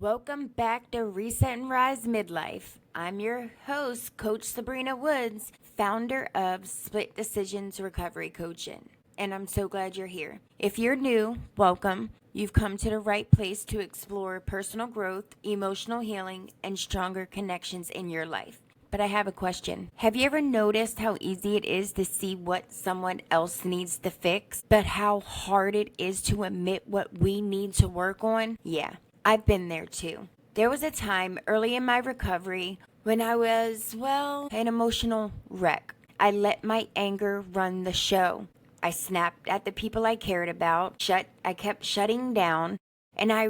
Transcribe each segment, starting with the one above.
Welcome back to Reset Rise Midlife. I'm your host, Coach Sabrina Woods, founder of Split Decisions Recovery Coaching. And I'm so glad you're here. If you're new, welcome. You've come to the right place to explore personal growth, emotional healing, and stronger connections in your life. But I have a question. Have you ever noticed how easy it is to see what someone else needs to fix, but how hard it is to admit what we need to work on? Yeah, I've been there too. There was a time early in my recovery when I was, an emotional wreck. I let my anger run the show. I snapped at the people I cared about, I kept shutting down, and I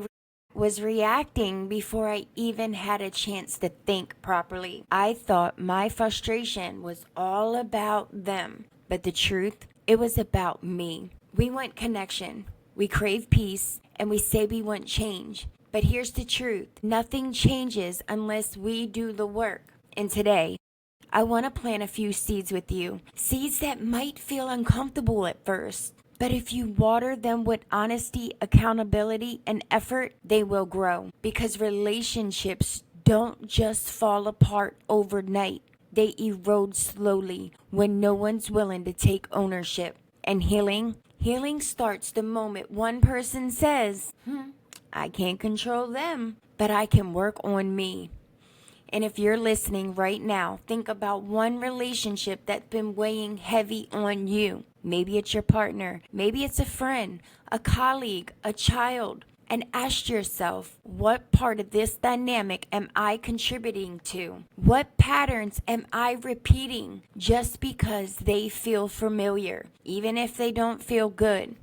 was reacting before I even had a chance to think properly. I thought my frustration was all about them, but the truth, it was about me. We want connection, we crave peace, and we say we want change. But here's the truth, nothing changes unless we do the work. And today, I want to plant a few seeds with you. Seeds that might feel uncomfortable at first, but if you water them with honesty, accountability, and effort, they will grow. Because relationships don't just fall apart overnight. They erode slowly when no one's willing to take ownership. And healing starts the moment one person says, I can't control them, but I can work on me. And if you're listening right now, think about one relationship that's been weighing heavy on you. Maybe it's your partner, maybe it's a friend, a colleague, a child. And ask yourself, what part of this dynamic am I contributing to? What patterns am I repeating just because they feel familiar, even if they don't feel good?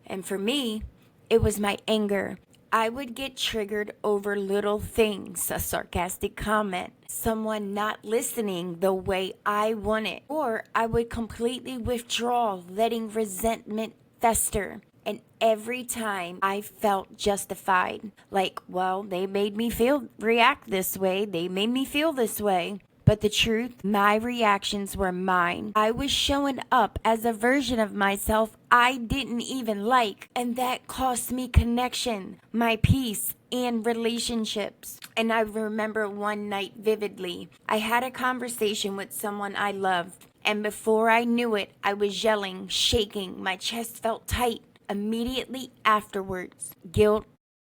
And for me, it was my anger. I would get triggered over little things, a sarcastic comment, someone not listening the way I wanted, or I would completely withdraw, letting resentment fester. And every time I felt justified, they made me react this way, they made me feel this way. But the truth, my reactions were mine. I was showing up as a version of myself I didn't even like, and that cost me connection, my peace, and relationships. And I remember one night vividly. I had a conversation with someone I loved, and before I knew it, I was yelling, shaking, my chest felt tight. Immediately afterwards, guilt,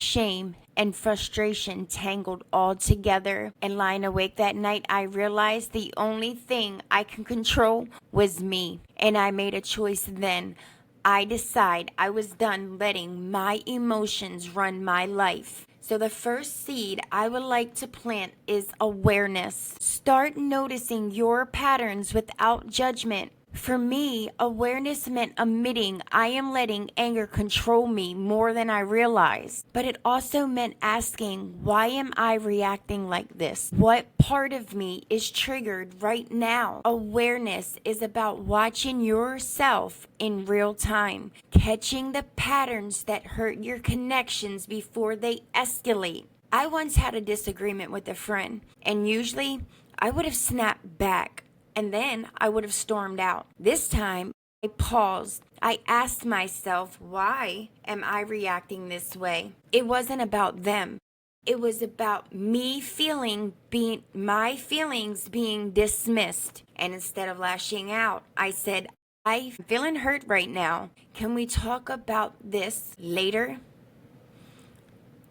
shame, and frustration tangled all together. And lying awake that night, I realized the only thing I can control was me. And I made a choice then. I decided I was done letting my emotions run my life. So the first seed I would like to plant is awareness. Start noticing your patterns without judgment. For me, awareness meant admitting I am letting anger control me more than I realize. But it also meant asking, why am I reacting like this? What part of me is triggered right now? Awareness is about watching yourself in real time, catching the patterns that hurt your connections before they escalate. I once had a disagreement with a friend, and usually I would have snapped back. And then I would have stormed out. This time, I paused. I asked myself, why am I reacting this way? It wasn't about them. It was about my feelings being dismissed. And instead of lashing out, I said, I'm feeling hurt right now. Can we talk about this later?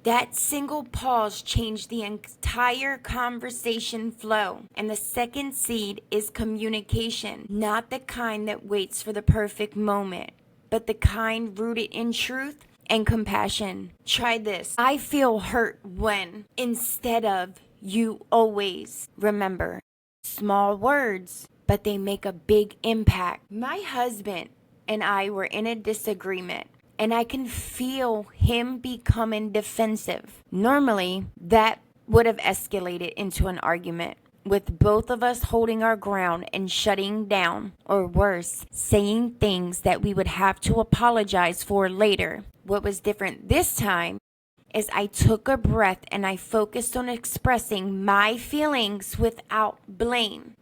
That single pause changed the entire conversation flow. And the second seed is communication, not the kind that waits for the perfect moment, but the kind rooted in truth and compassion. Try this. I feel hurt when, instead of you always. Remember, small words, but they make a big impact. My husband and I were in a disagreement, and I can feel him becoming defensive. Normally, that would have escalated into an argument, with both of us holding our ground and shutting down, or worse, saying things that we would have to apologize for later. What was different this time is I took a breath and I focused on expressing my feelings without blame.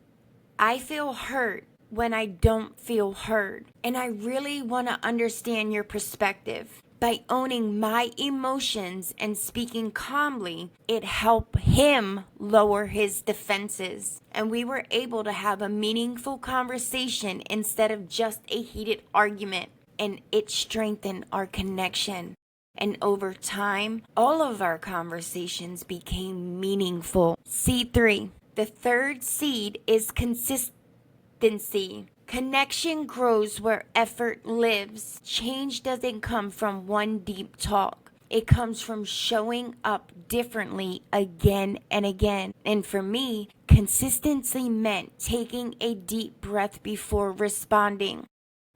I feel hurt when I don't feel heard. And I really want to understand your perspective. By owning my emotions and speaking calmly, it helped him lower his defenses. And we were able to have a meaningful conversation instead of just a heated argument. And it strengthened our connection. And over time, all of our conversations became meaningful. Seed 3. The third seed is consistency. Connection grows where effort lives. Change doesn't come from one deep talk. It comes from showing up differently again and again. And for me, consistency meant taking a deep breath before responding.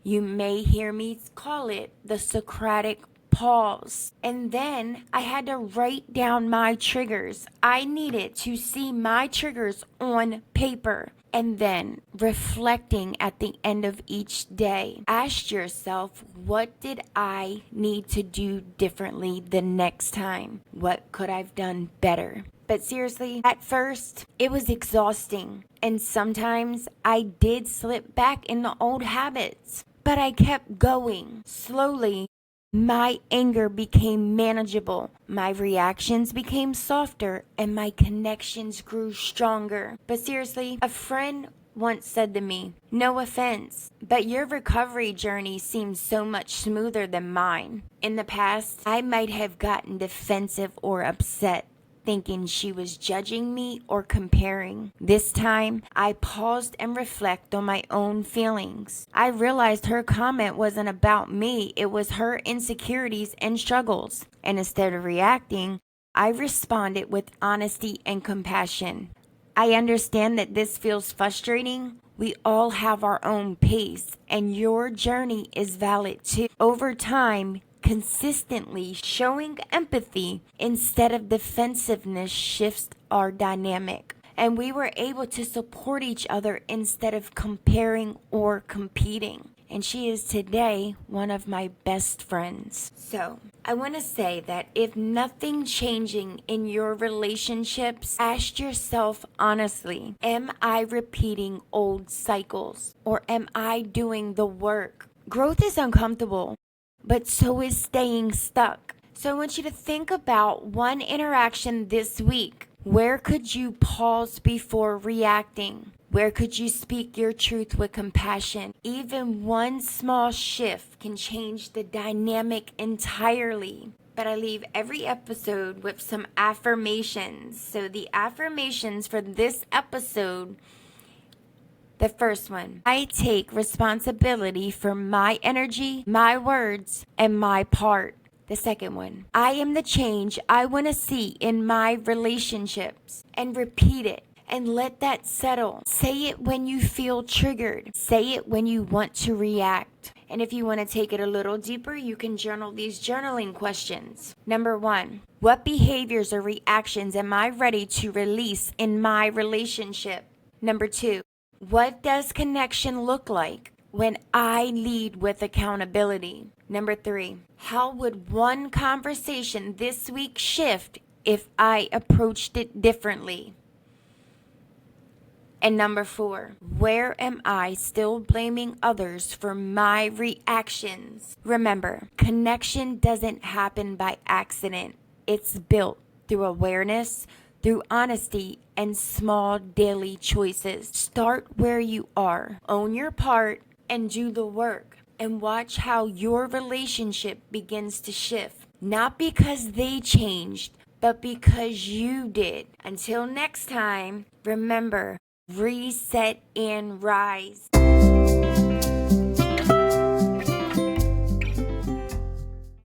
You may hear me call it the Socratic pause. And then I had to write down my triggers. I needed to see my triggers on paper. And then reflecting at the end of each day, ask yourself, what did I need to do differently the next time? What could I have done better? But seriously, at first, it was exhausting. And sometimes I did slip back into old habits. But I kept going. Slowly, my anger became manageable, my reactions became softer, and my connections grew stronger. But seriously, a friend once said to me, no offense, but your recovery journey seems so much smoother than mine. In the past, I might have gotten defensive or upset, thinking she was judging me or comparing. This time, I paused and reflected on my own feelings. I realized her comment wasn't about me, it was her insecurities and struggles. And instead of reacting, I responded with honesty and compassion. I understand that this feels frustrating. We all have our own pace, and your journey is valid too. Over time, consistently showing empathy instead of defensiveness shifts our dynamic. And we were able to support each other instead of comparing or competing. And she is today one of my best friends. So, I want to say that if nothing changing in your relationships, ask yourself honestly, am I repeating old cycles? Or am I doing the work? Growth is uncomfortable, but so is staying stuck. So I want you to think about one interaction this week. Where could you pause before reacting? Where could you speak your truth with compassion? Even one small shift can change the dynamic entirely. But I leave every episode with some affirmations. So the affirmations for this episode, the first one, I take responsibility for my energy, my words, and my part. The second one, I am the change I want to see in my relationships. And repeat it and let that settle. Say it when you feel triggered. Say it when you want to react. And if you want to take it a little deeper, you can journal these journaling questions. Number 1, what behaviors or reactions am I ready to release in my relationship? Number 2, what does connection look like when I lead with accountability? Number 3, how would one conversation this week shift if I approached it differently? And number 4, where am I still blaming others for my reactions? Remember, connection doesn't happen by accident. It's built through awareness, through honesty, and small daily choices. Start where you are, own your part, and do the work. And watch how your relationship begins to shift. Not because they changed, but because you did. Until next time, remember, reset and rise.